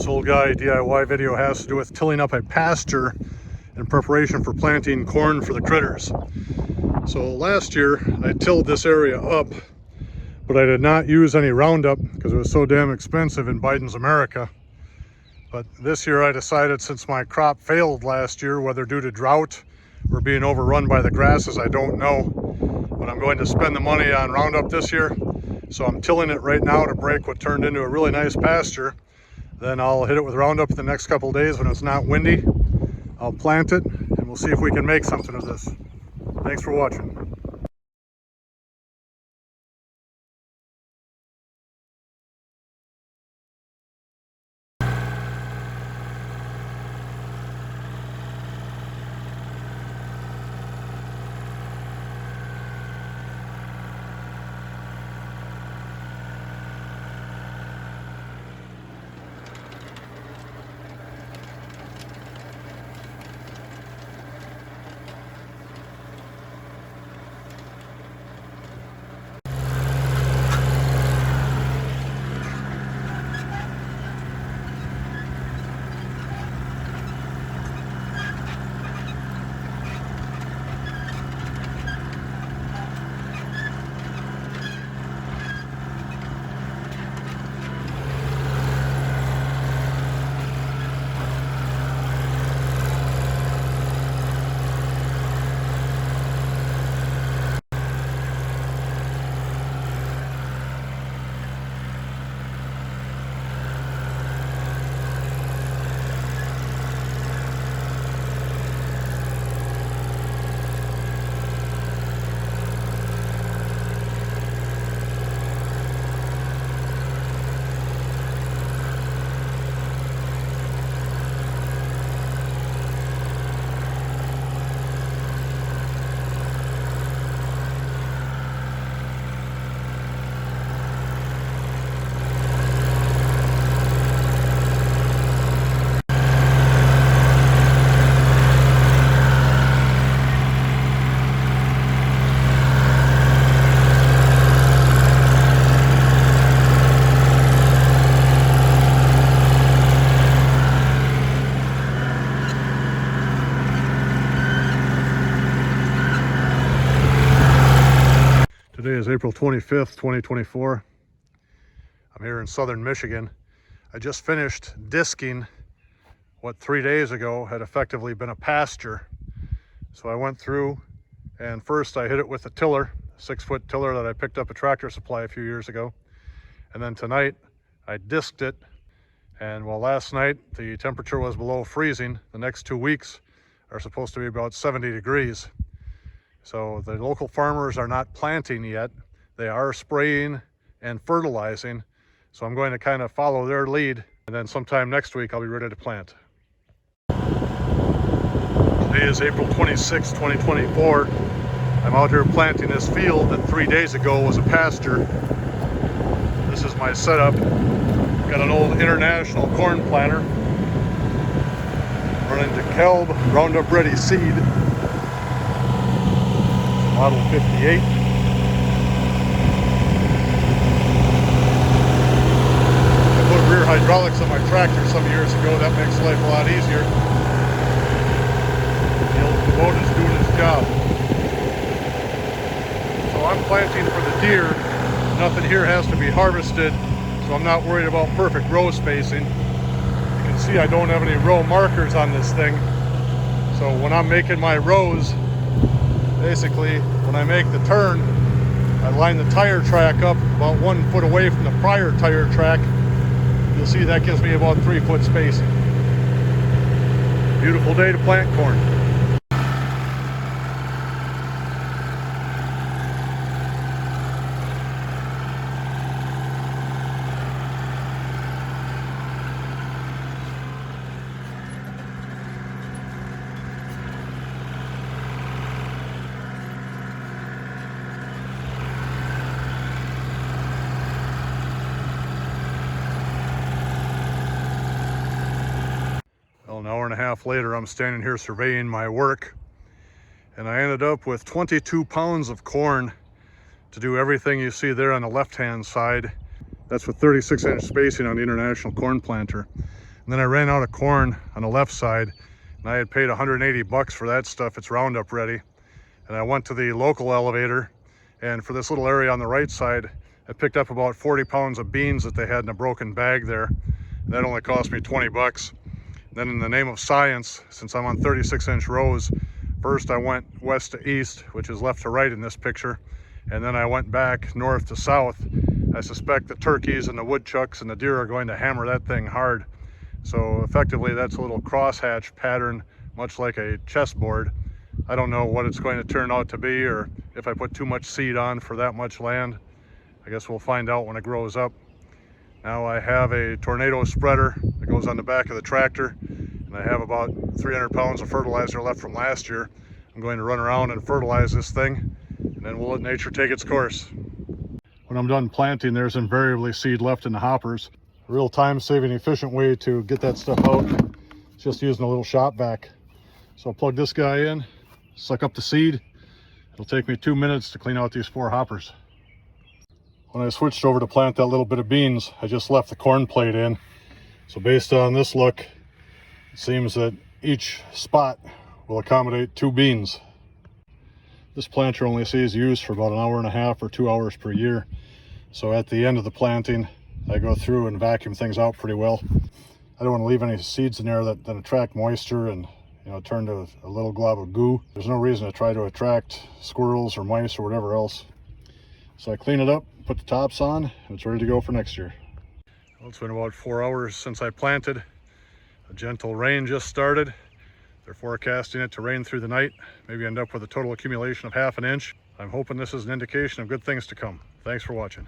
This old guy DIY video has to do with tilling up a pasture in preparation for planting corn for the critters. So last year I tilled this area up, but I did not use any Roundup because it was so damn expensive in Biden's America. But this year I decided, since my crop failed last year, whether due to drought or being overrun by the grasses, I don't know, but I'm going to spend the money on Roundup this year. So I'm tilling it right now to break what turned into a really nice pasture. Then I'll hit it with Roundup the next couple of days when it's not windy. I'll plant it and we'll see if we can make something of this. Thanks for watching. Today is April 25th, 2024. I'm here in southern Michigan. I just finished disking what 3 days ago had effectively been a pasture. So I went through and first I hit it with a tiller, 6-foot tiller that I picked up at Tractor Supply a few years ago. And then tonight I disked it. And while last night the temperature was below freezing, the next 2 weeks are supposed to be about 70 degrees. So the local farmers are not planting yet. They are spraying and fertilizing. So I'm going to kind of follow their lead, and then sometime next week I'll be ready to plant. Today is April 26, 2024. I'm out here planting this field that 3 days ago was a pasture. This is my setup. Got an old International corn planter. Running DeKalb Roundup Ready seed. Model 58. I put rear hydraulics on my tractor some years ago. That makes life a lot easier. The old Kubota's doing its job. So I'm planting for the deer. Nothing here has to be harvested, so I'm not worried about perfect row spacing. You can see I don't have any row markers on this thing. So when I'm making my rows, basically, when I make the turn, I line the tire track up about 1 foot away from the prior tire track. You'll see that gives me about 3 foot spacing. Beautiful day to plant corn. Well, an hour and a half later, I'm standing here surveying my work, and I ended up with 22 pounds of corn to do everything you see there on the left-hand side. That's with 36-inch spacing on the International corn planter. And then I ran out of corn on the left side, and I had paid 180 bucks for that stuff. It's Roundup ready. And I went to the local elevator, and for this little area on the right side, I picked up about 40 pounds of beans that they had in a broken bag there. And that only cost me 20 bucks. And then in the name of science, since I'm on 36-inch rows, first I went west to east, which is left to right in this picture, and then I went back north to south. I suspect the turkeys and the woodchucks and the deer are going to hammer that thing hard. So effectively that's a little crosshatch pattern, much like a chessboard. I don't know what it's going to turn out to be, or if I put too much seed on for that much land. I guess we'll find out when it grows up. Now I have a tornado spreader that goes on the back of the tractor, and I have about 300 pounds of fertilizer left from last year. I'm going to run around and fertilize this thing, and then we'll let nature take its course. When I'm done planting, there's invariably seed left in the hoppers. A real time-saving, efficient way to get that stuff out is just using a little shop vac. So I'll plug this guy in, suck up the seed. It'll take me 2 minutes to clean out these 4 hoppers. When I switched over to plant that little bit of beans, I just left the corn plate in. So based on this look, it seems that each spot will accommodate 2 beans. This planter only sees use for about 1.5 hours or 2 hours per year. So at the end of the planting, I go through and vacuum things out pretty well. I don't want to leave any seeds in there that attract moisture and turn to a little glob of goo. There's no reason to try to attract squirrels or mice or whatever else. So I clean it up, put the tops on, and it's ready to go for next year. Well, it's been about 4 hours since I planted. A gentle rain just started. They're forecasting it to rain through the night, maybe end up with a total accumulation of 1/2 inch. I'm hoping this is an indication of good things to come. Thanks for watching.